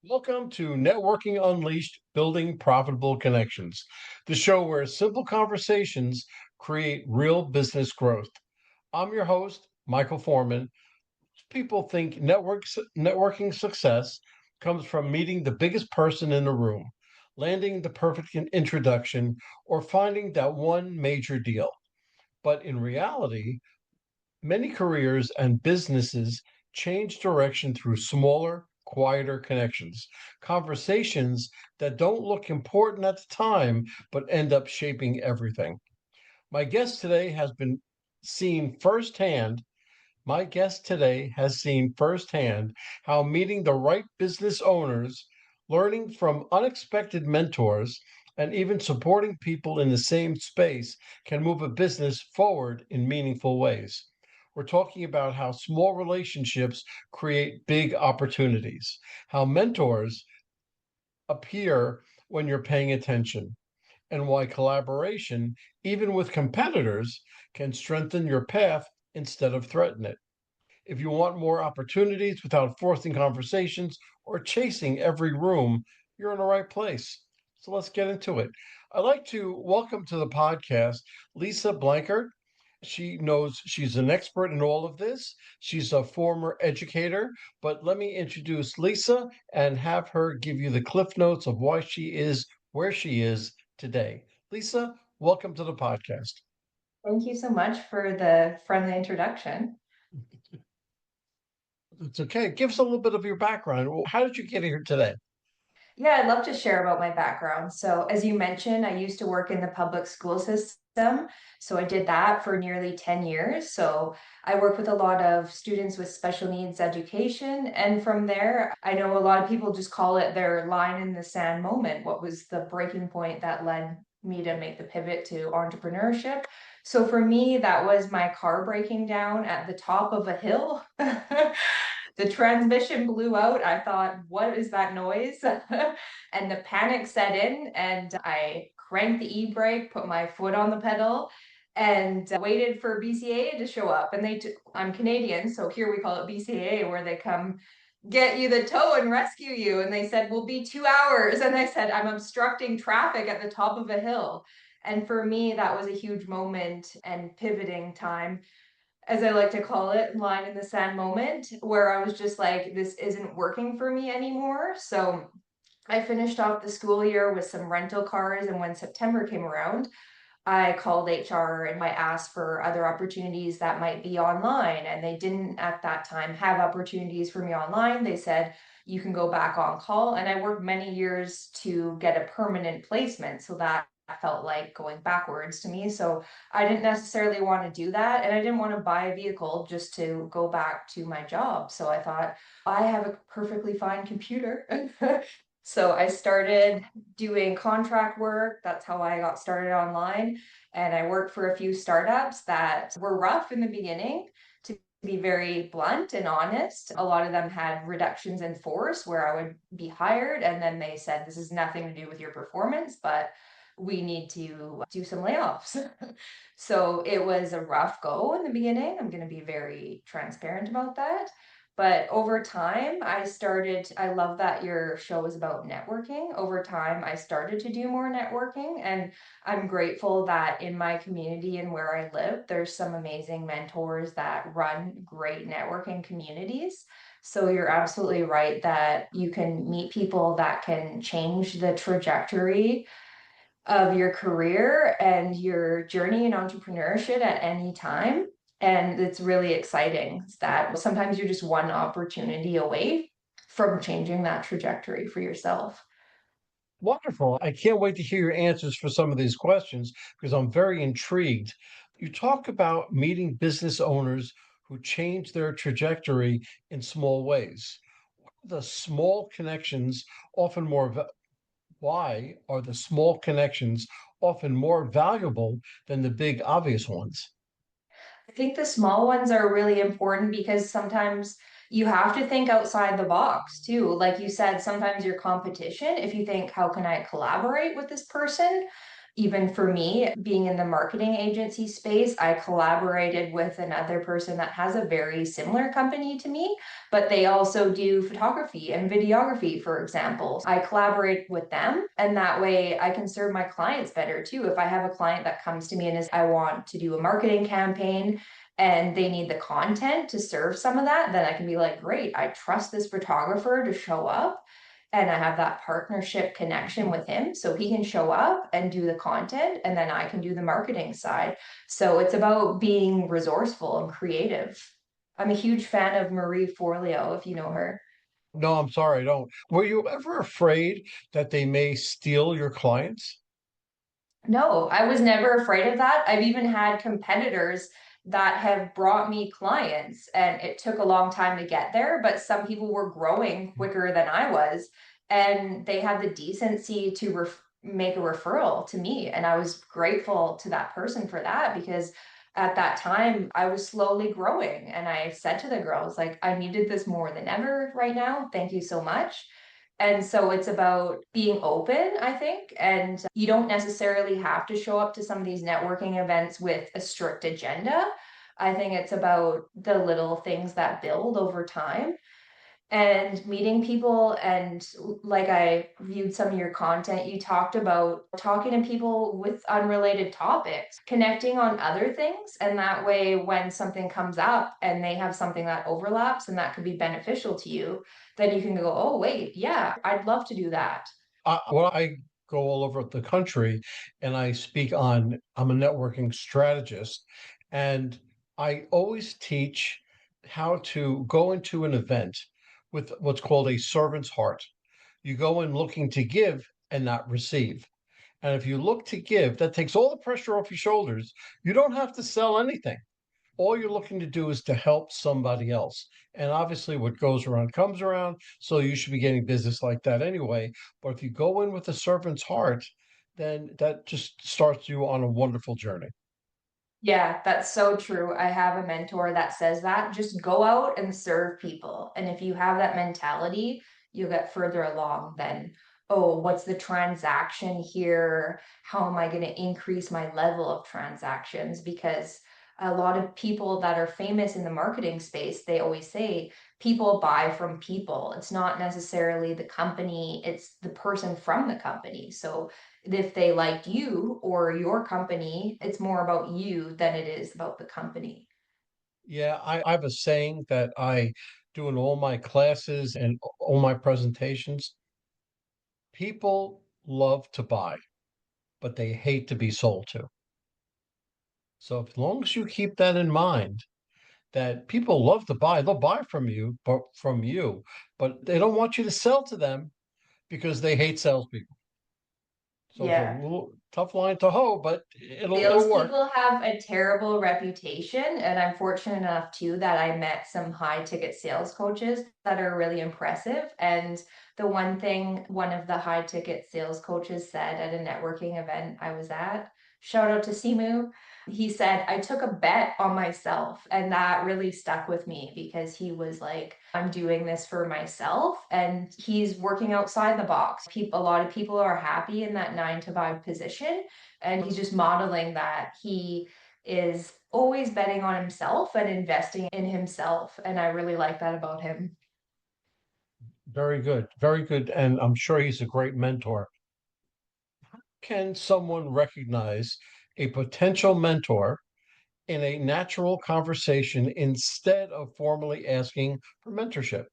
Welcome to Networking Unleashed Building Profitable Connections, the show where simple conversations create real business growth. I'm your host, Michael Forman. People think networking success comes from meeting the biggest person in the room, landing the perfect introduction, or finding that one major deal. But in reality, many careers and businesses change direction through smaller, quieter connections, conversations that don't look important at the time, but end up shaping everything. My guest today has been seen firsthand. My guest today has seen firsthand how meeting the right business owners, learning from unexpected mentors, and even supporting people in the same space can move a business forward in meaningful ways. We're talking about how small relationships create big opportunities, how mentors appear when you're paying attention, and why collaboration, even with competitors, can strengthen your path instead of threaten it. If you want more opportunities without forcing conversations or chasing every room, you're in the right place. So let's get into it. I'd like to welcome to the podcast Leesa Blankert. She knows she's an expert in all of this. She's a former educator, but let me introduce Leesa and have her give you the cliff notes of why she is where she is today. Leesa, welcome to the podcast. Thank you so much for the friendly introduction. It's okay. Give us a little bit of your background. How did you get here today? Yeah, I'd love to share about my background. So, as you mentioned, I used to work in the public school system. So, I did that for nearly 10 years. So, I work with a lot of students with special needs education. And from there, I know a lot of people just call it their line in the sand moment. What was the breaking point that led me to make the pivot to entrepreneurship? So, for me, that was my car breaking down at the top of a hill. The transmission blew out. I thought, what is that noise? And the panic set in, and I cranked the e-brake, put my foot on the pedal, and waited for BCA to show up. And I'm Canadian, so here we call it BCA, where they come get you the tow and rescue you. And they said, we'll be 2 hours. And I said, I'm obstructing traffic at the top of a hill. And for me, that was a huge moment and pivoting time, as I like to call it, line in the sand moment, where I was just like, this isn't working for me anymore. So I finished off the school year with some rental cars. And when September came around, I called HR and I asked for other opportunities that might be online. And they didn't at that time have opportunities for me online. They said, you can go back on call. And I worked many years to get a permanent placement. So that felt like going backwards to me. So I didn't necessarily want to do that. And I didn't want to buy a vehicle just to go back to my job. So I thought, I have a perfectly fine computer. So I started doing contract work. That's how I got started online. And I worked for a few startups that were rough in the beginning, to be very blunt and honest. A lot of them had reductions in force where I would be hired, and then they said, this is nothing to do with your performance, but we need to do some layoffs. So it was a rough go in the beginning. I'm going to be very transparent about that. But over time, I love that your show is about networking. Over time, I started to do more networking, and I'm grateful that in my community and where I live, there's some amazing mentors that run great networking communities. So you're absolutely right that you can meet people that can change the trajectory of your career and your journey in entrepreneurship at any time. And it's really exciting that sometimes you're just one opportunity away from changing that trajectory for yourself. Wonderful. I can't wait to hear your answers for some of these questions because I'm very intrigued. You talk about meeting business owners who change their trajectory in small ways. The small connections often more, why are the small connections often more valuable than the big obvious ones? I think the small ones are really important because sometimes you have to think outside the box too. Like you said, sometimes your competition, if you think, how can I collaborate with this person? Even for me, being in the marketing agency space, I collaborated with another person that has a very similar company to me, but they also do photography and videography, for example. I collaborate with them, and that way I can serve my clients better too. If I have a client that comes to me and is, I want to do a marketing campaign and they need the content to serve some of that, then I can be like, great, I trust this photographer to show up and I have that partnership connection with him so he can show up and do the content and then I can do the marketing side. So it's about being resourceful and creative. I'm a huge fan of Marie Forleo, if you know her. No, I'm sorry, I don't. Were you ever afraid that they may steal your clients? No, I was never afraid of that. I've even had competitors that have brought me clients, and it took a long time to get there, but some people were growing quicker than I was, and they had the decency to make a referral to me. And I was grateful to that person for that because at that time I was slowly growing. And I said to the girls, like, I needed this more than ever right now. Thank you so much. And so it's about being open, I think. And you don't necessarily have to show up to some of these networking events with a strict agenda. I think it's about the little things that build over time and meeting people. And like I viewed some of your content, you talked about talking to people with unrelated topics, connecting on other things. And that way, when something comes up and they have something that overlaps and that could be beneficial to you, then you can go, oh, wait, yeah, I'd love to do that. I go all over the country and I speak on, I'm a networking strategist, and I always teach how to go into an event with what's called a servant's heart. You go in looking to give and not receive. And if you look to give, that takes all the pressure off your shoulders. You don't have to sell anything. All you're looking to do is to help somebody else. And obviously, what goes around comes around. So you should be getting business like that anyway. But if you go in with a servant's heart, then that just starts you on a wonderful journey. Yeah, that's so true. I have a mentor that says that just go out and serve people. And if you have that mentality, you'll get further along than, oh, what's the transaction here? How am I going to increase my level of transactions? Because a lot of people that are famous in the marketing space, they always say people buy from people. It's not necessarily the company, it's the person from the company. So if they liked you or your company, it's more about you than it is about the company. Yeah, I have a saying that I do in all my classes and all my presentations. People love to buy, but they hate to be sold to. So as long as you keep that in mind, that people love to buy, they'll buy from you, but they don't want you to sell to them because they hate salespeople. So it's a Yeah. little tough line to hoe, but it'll work. Salespeople have a terrible reputation, and I'm fortunate enough too that I met some high ticket sales coaches that are really impressive. And the one thing one of the high ticket sales coaches said at a networking event I was at, shout out to Simu, he said, I took a bet on myself, and that really stuck with me because he was like, I'm doing this for myself, and he's working outside the box. People, a lot of people are happy in that 9 to 5 position, and he's just modeling that he is always betting on himself and investing in himself. And I really like that about him. Very good, very good. And I'm sure he's a great mentor. Can someone recognize a potential mentor in a natural conversation instead of formally asking for mentorship?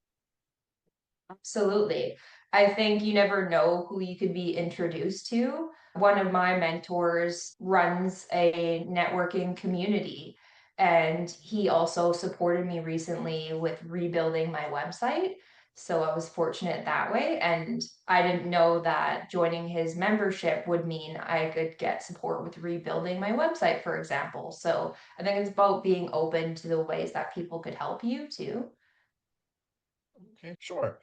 Absolutely. I think you never know who you could be introduced to. One of my mentors runs a networking community, and he also supported me recently with rebuilding my website. So I was fortunate that way. And I didn't know that joining his membership would mean I could get support with rebuilding my website, for example. So I think it's about being open to the ways that people could help you too. Okay, sure.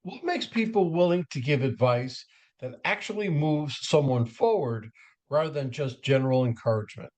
What makes people willing to give advice that actually moves someone forward rather than just general encouragement?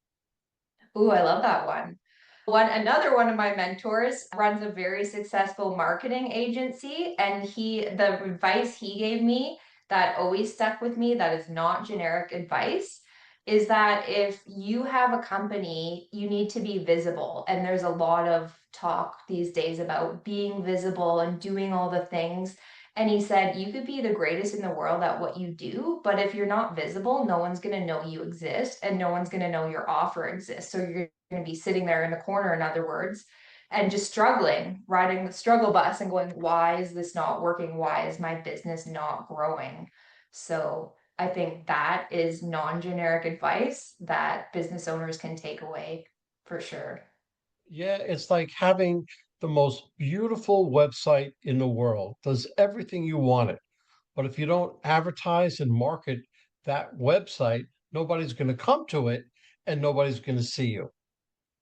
Ooh, I love that one. Another one of my mentors runs a very successful marketing agency, and the advice he gave me that always stuck with me, that is not generic advice. is that if you have a company, you need to be visible. And there's a lot of talk these days about being visible and doing all the things. And he said, you could be the greatest in the world at what you do, but if you're not visible, no one's going to know you exist and no one's going to know your offer exists. So you're going to be sitting there in the corner, in other words, and just struggling, riding the struggle bus and going, why is this not working? Why is my business not growing? So I think that is non-generic advice that business owners can take away for sure. Yeah, it's like having the most beautiful website in the world, does everything you want it. But if you don't advertise and market that website, nobody's going to come to it and nobody's going to see you.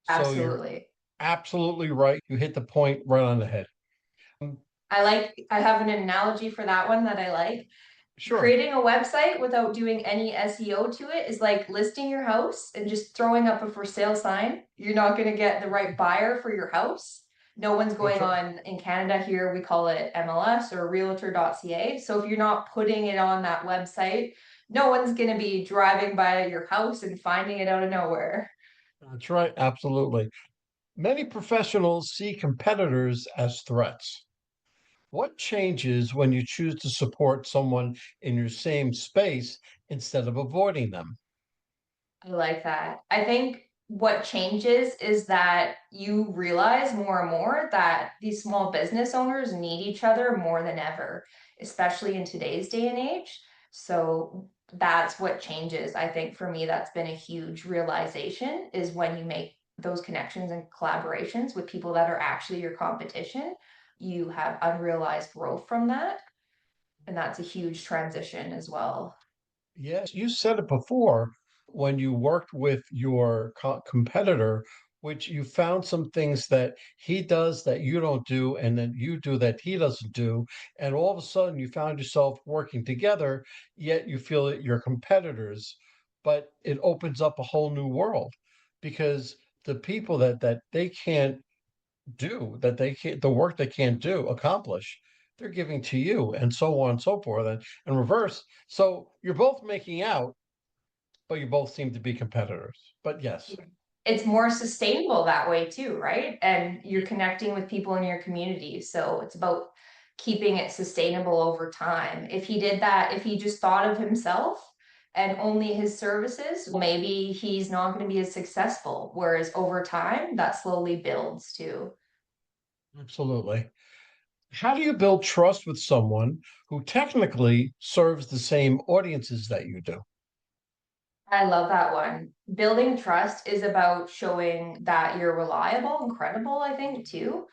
So you're Absolutely. absolutely right. You hit the point right on the head. Um, I have an analogy for that one that I like. Sure. Creating a website without doing any SEO to it is like listing your house and just throwing up a for sale sign. You're not going to get the right buyer for your house. No one's That's going right. on in Canada here. We call it MLS or realtor.ca. So if you're not putting it on that website, no one's going to be driving by your house and finding it out of nowhere. That's right. Absolutely. Many professionals see competitors as threats. What changes when you choose to support someone in your same space instead of avoiding them? I like that. I think what changes is that you realize more and more that these small business owners need each other more than ever, especially in today's day and age. So that's what changes. I think for me, that's been a huge realization is when you make those connections and collaborations with people that are actually your competition, you have unrealized growth from that. And that's a huge transition as well. Yes, you said it before when you worked with your competitor, which you found some things that he does that you don't do, and then you do that he doesn't do. And all of a sudden, you found yourself working together, yet you feel that you're competitors. But it opens up a whole new world because the people that they can't do, that they can't, the work they can't do, accomplish, they're giving to you, and so on and so forth, and reverse. So you're both making out, but you both seem to be competitors. But yes, It's more sustainable that way too, right? And you're connecting with people in your community. So it's about keeping it sustainable over time. If he did that, if he just thought of himself and only his services, maybe he's not going to be as successful. Whereas over time, that slowly builds too. absolutely. How do you build trust with someone who technically serves the same audiences that you do? I love that one. Building trust is about showing that you're reliable and credible, I think, too.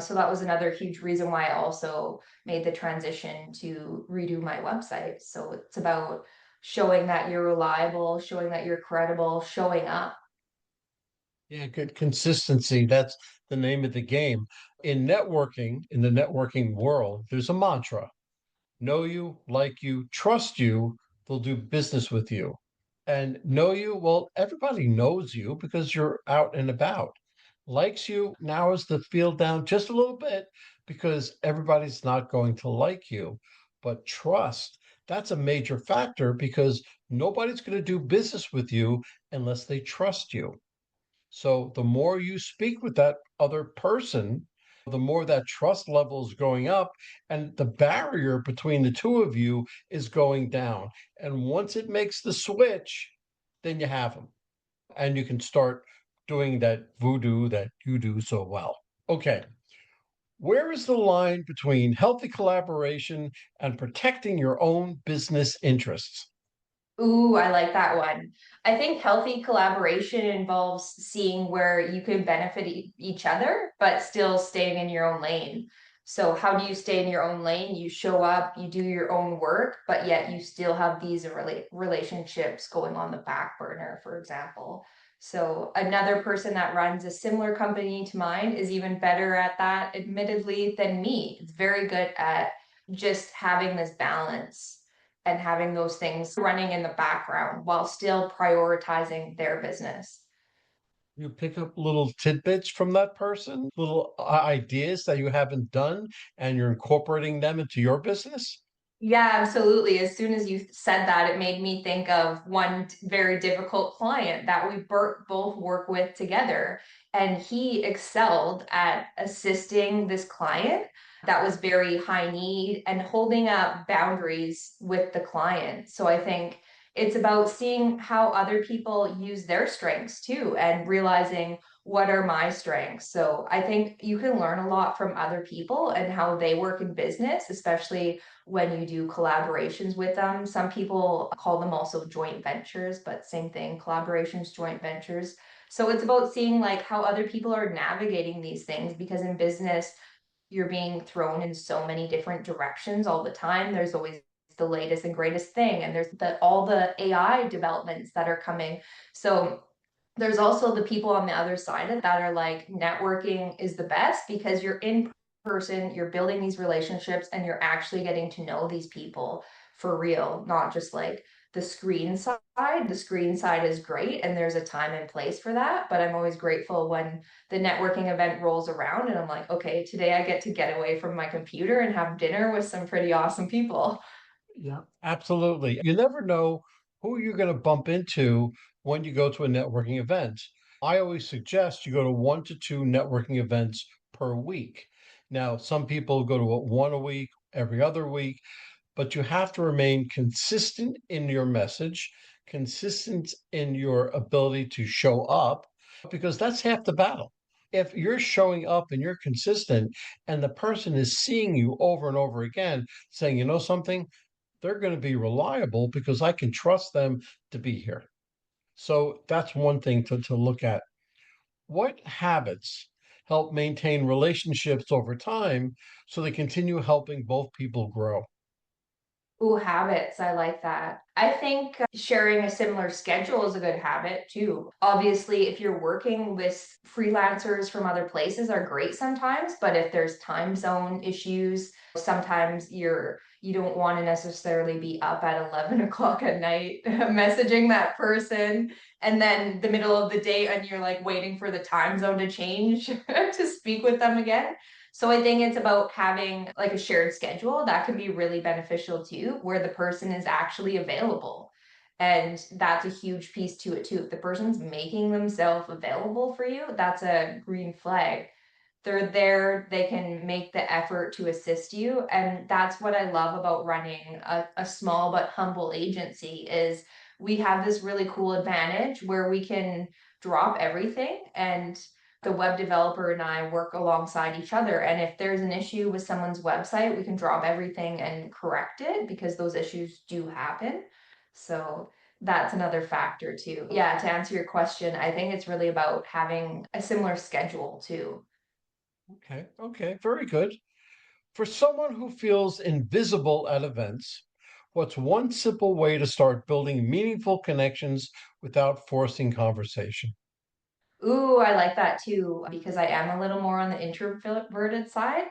So that was another huge reason why I also made the transition to redo my website. So it's about showing that you're reliable, showing that you're credible, showing up. Yeah, good consistency. That's the name of the game. In networking, in the networking world, there's a mantra: know you, like you, trust you, they'll do business with you. And know you, well, everybody knows you because you're out and about. Likes you narrows the field down just a little bit because everybody's not going to like you. But trust, that's a major factor because nobody's going to do business with you unless they trust you. So the more you speak with that other person, the more that trust level is going up and the barrier between the two of you is going down. And once it makes the switch, then you have them and you can start doing that voodoo that you do so well. Okay. Where is the line between healthy collaboration and protecting your own business interests? Ooh, I like that one. I think healthy collaboration involves seeing where you can benefit each other, but still staying in your own lane. So, how do you stay in your own lane? You show up, you do your own work, but yet you still have these relationships going on the back burner, for example. So, another person that runs a similar company to mine is even better at that, admittedly, than me. It's very good at just having this balance and having those things running in the background while still prioritizing their business. You pick up little tidbits from that person, little ideas that you haven't done, and you're incorporating them into your business. Yeah, absolutely. As soon as you said that, it made me think of one very difficult client that we both work with together. And he excelled at assisting this client that was very high need and holding up boundaries with the client. So I think it's about seeing how other people use their strengths too and realizing what are my strengths. So I think you can learn a lot from other people and how they work in business, especially when you do collaborations with them. Some people call them also joint ventures, but same thing, collaborations, joint ventures. So it's about seeing like how other people are navigating these things because in business, you're being thrown in so many different directions all the time. There's always the latest and greatest thing, and there's all the AI developments that are coming. So there's also the people on the other side of that are like networking is the best because you're in person, you're building these relationships, and you're actually getting to know these people for real, not just like the screen side. The screen side is great, and there's a time and place for that. But I'm always grateful when the networking event rolls around and I'm like, okay, today I get to get away from my computer and have dinner with some pretty awesome people. Yeah, absolutely. You never know who you're going to bump into when you go to a networking event. I always suggest you go to 1 to 2 networking events per week. Now, some people go to one a week, every other week, but you have to remain consistent in your message, consistent in your ability to show up, because that's half the battle. If you're showing up and you're consistent and the person is seeing you over and over again, saying, you know something, they're going to be reliable because I can trust them to be here. So that's one thing to look at. What habits help maintain relationships over time so they continue helping both people grow? Ooh, habits. I like that. I think sharing a similar schedule is a good habit too. Obviously, if you're working with freelancers from other places are great sometimes, but if there's time zone issues, sometimes you don't want to necessarily be up at 11 o'clock at night messaging that person and then the middle of the day and you're like waiting for the time zone to change to speak with them again. So I think it's about having like a shared schedule that can be really beneficial too, where the person is actually available. And that's a huge piece to it too. If the person's making themselves available for you, that's a green flag. They're there, they can make the effort to assist you. And that's what I love about running a small but humble agency is we have this really cool advantage where we can drop everything and the web developer and I work alongside each other. And if there's an issue with someone's website, we can drop everything and correct it because those issues do happen. So that's another factor too. Yeah, to answer your question, I think it's really about having a similar schedule too. Okay, okay, very good. For someone who feels invisible at events, what's one simple way to start building meaningful connections without forcing conversation? Ooh, I like that too, because I am a little more on the introverted side.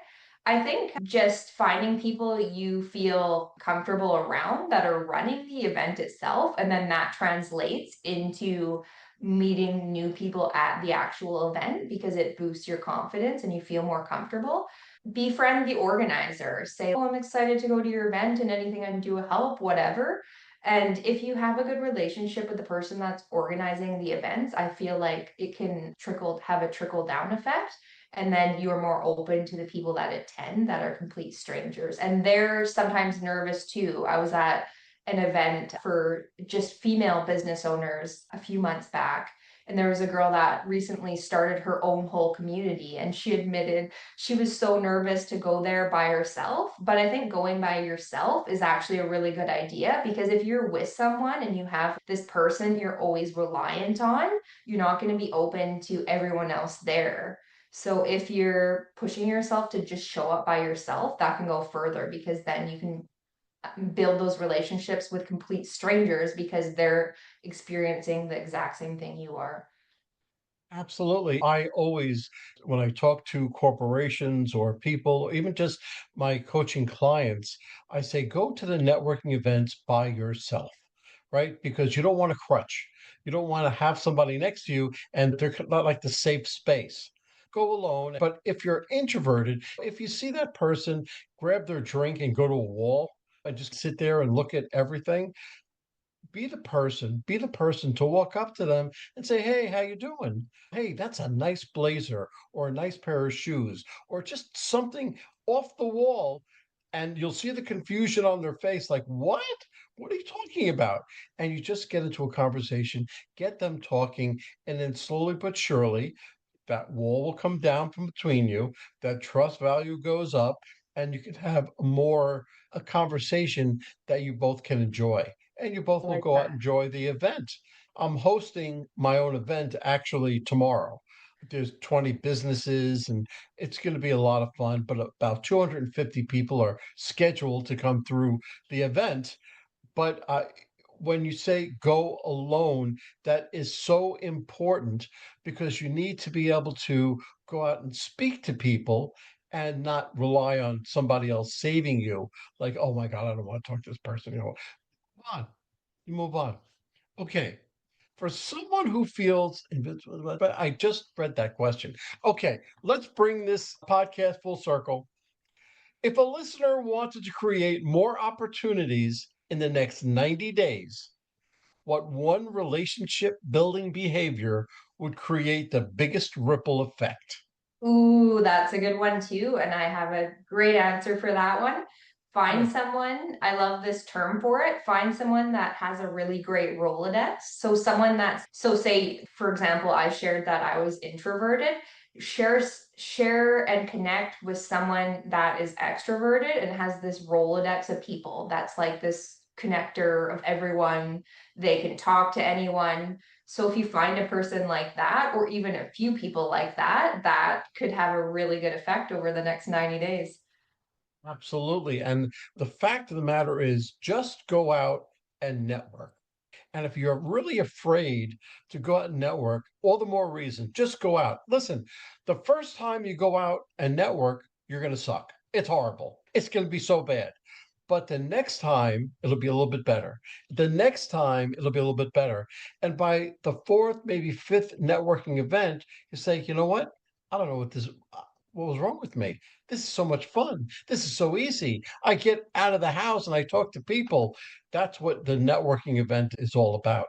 I think just finding people you feel comfortable around that are running the event itself, and then that translates into meeting new people at the actual event because it boosts your confidence and you feel more comfortable. Befriend the organizer. Say, oh, I'm excited to go to your event and anything I can do to help, whatever. And if you have a good relationship with the person that's organizing the events, I feel like it can have a trickle down effect. And then you're more open to the people that attend that are complete strangers. And they're sometimes nervous too. I was at an event for just female business owners a few months back. And there was a girl that recently started her own whole community, and she admitted she was so nervous to go there by herself. But I think going by yourself is actually a really good idea because if you're with someone and you have this person you're always reliant on, you're not going to be open to everyone else there. So if you're pushing yourself to just show up by yourself, that can go further because then you can build those relationships with complete strangers because they're experiencing the exact same thing you are. Absolutely. I always, when I talk to corporations or people, or even just my coaching clients, I say go to the networking events by yourself, right? Because you don't want to crutch. You don't want to have somebody next to you and they're not like the safe space. Go alone. But if you're introverted, if you see that person grab their drink and go to a wall, I just sit there and look at everything. Be the person to walk up to them and say, hey, how you doing? Hey, that's a nice blazer or a nice pair of shoes or just something off the wall. And you'll see the confusion on their face, like, what are you talking about? And you just get into a conversation, get them talking, and then slowly but surely that wall will come down from between you, that trust value goes up, and you can have a conversation that you both can enjoy, and you both I will like go out and that. enjoy the event. I'm hosting my own event actually tomorrow. There's 20 businesses and it's going to be a lot of fun, but about 250 people are scheduled to come through the event. But when you say go alone, that is so important because you need to be able to go out and speak to people and not rely on somebody else saving you. Like, oh my God, I don't want to talk to this person. Move on, you move on. Okay. For someone who feels invincible, but I just read that question. Okay, let's bring this podcast full circle. If a listener wanted to create more opportunities in the next 90 days, what one relationship building behavior would create the biggest ripple effect? Ooh, that's a good one too. And I have a great answer for that one. Find Good. someone, I love this term for it. Find someone that has a really great Rolodex. So someone that's, so say, for example, I shared that I was introverted. Share and connect with someone that is extroverted and has this Rolodex of people. That's like this connector of everyone. They can talk to anyone. So if you find a person like that, or even a few people like that, that could have a really good effect over the next 90 days. Absolutely. And the fact of the matter is, just go out and network. And if you're really afraid to go out and network, all the more reason, just go out. Listen, the first time you go out and network, you're going to suck. It's horrible. It's going to be so bad. But the next time, it'll be a little bit better. The next time, it'll be a little bit better. And by the fourth, maybe fifth networking event, you say, you know what? I don't know what was wrong with me. This is so much fun. This is so easy. I get out of the house and I talk to people. That's what the networking event is all about.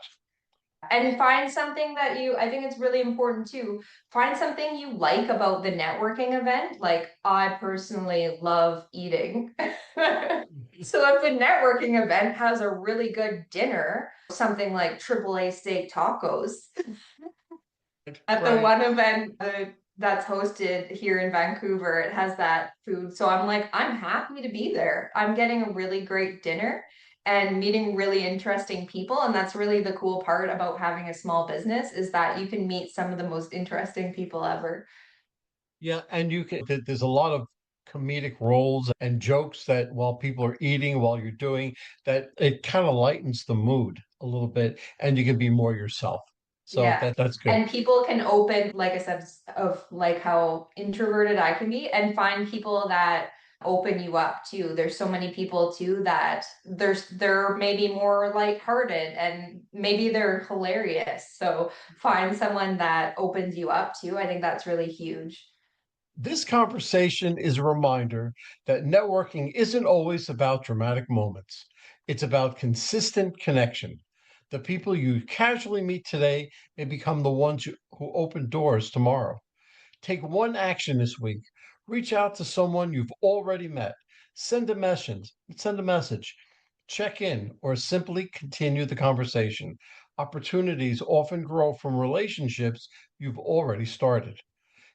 And find something that you, I think it's really important too. Find something you like about the networking event. Like, I personally love eating. So if the networking event has a really good dinner, something like AAA steak tacos, at the Right. one event that's hosted here in Vancouver, it has that food. So I'm like, I'm happy to be there. I'm getting a really great dinner and meeting really interesting people. And that's really the cool part about having a small business is that you can meet some of the most interesting people ever. Yeah, and there's a lot of comedic roles and jokes that while people are eating, while you're doing that, it kind of lightens the mood a little bit, and you can be more yourself. So Yeah. that's good. And people can open, like I said, of like how introverted I can be and find people that open you up too. There's so many people too that they're maybe more lighthearted and maybe they're hilarious. So find someone that opens you up too. I think that's really huge. This conversation is a reminder that networking isn't always about dramatic moments. It's about consistent connection. The people you casually meet today may become the ones who open doors tomorrow. Take one action this week. Reach out to someone you've already met. Send a message. Check in or simply continue the conversation. Opportunities often grow from relationships you've already started.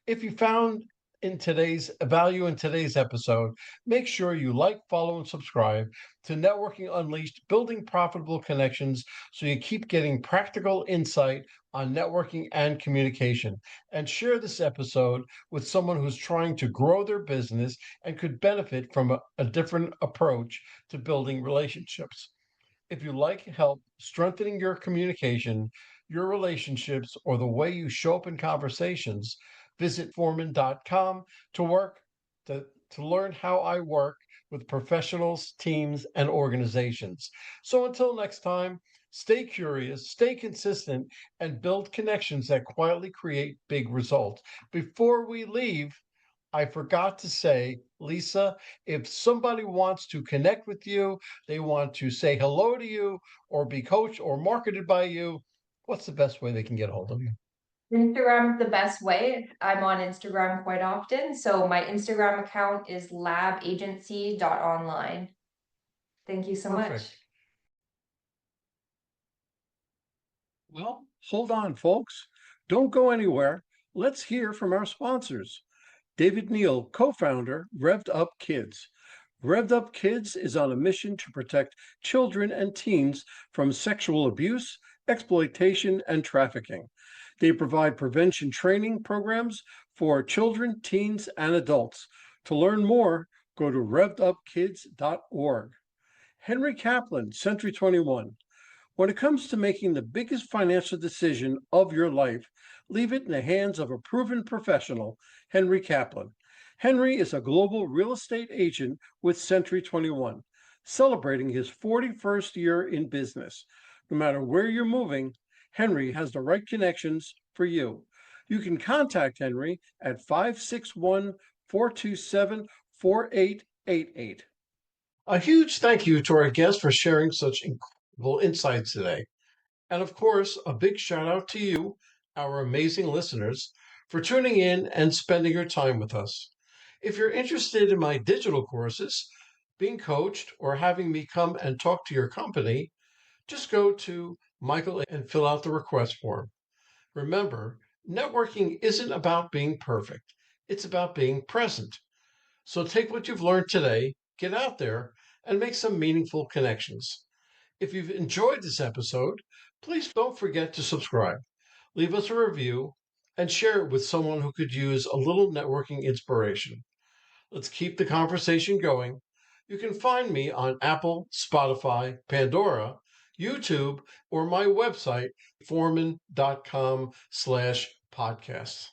If you found in today's value in today's episode, make sure you like, follow, and subscribe to Networking Unleashed, building profitable connections so you keep getting practical insight on networking and communication. And share this episode with someone who's trying to grow their business and could benefit from a different approach to building relationships. If you like help strengthening your communication, your relationships, or the way you show up in conversations, visit Forman.com to work to learn how I work with professionals, teams, and organizations. So until next time, stay curious, stay consistent, and build connections that quietly create big results. Before we leave, I forgot to say, Leesa, if somebody wants to connect with you, they want to say hello to you, or be coached or marketed by you, what's the best way they can get a hold of you? Instagram's the best way. I'm on Instagram quite often. So my Instagram account is labagency.online. Thank you so Perfect. much. Well, hold on, folks. Don't go anywhere. Let's hear from our sponsors. David Neal, co founder, Revved Up Kids. Revved Up Kids is on a mission to protect children and teens from sexual abuse, exploitation, and trafficking. They provide prevention training programs for children, teens, and adults. To learn more, go to revvedupkids.org. Henry Kaplan, Century 21. When it comes to making the biggest financial decision of your life, leave it in the hands of a proven professional, Henry Kaplan. Henry is a global real estate agent with Century 21, celebrating his 41st year in business. No matter where you're moving, Henry has the right connections for you. You can contact Henry at 561 427 4888. A huge thank you to our guest for sharing such incredible insights today. And of course, a big shout out to you, our amazing listeners, for tuning in and spending your time with us. If you're interested in my digital courses, being coached, or having me come and talk to your company, just go to Michael and fill out the request form. Remember, networking isn't about being perfect, it's about being present. So take what you've learned today, get out there, and make some meaningful connections. If you've enjoyed this episode, please don't forget to subscribe, leave us a review, and share it with someone who could use a little networking inspiration. Let's keep the conversation going. You can find me on Apple, Spotify, Pandora, YouTube, or my website, forman.com/podcasts.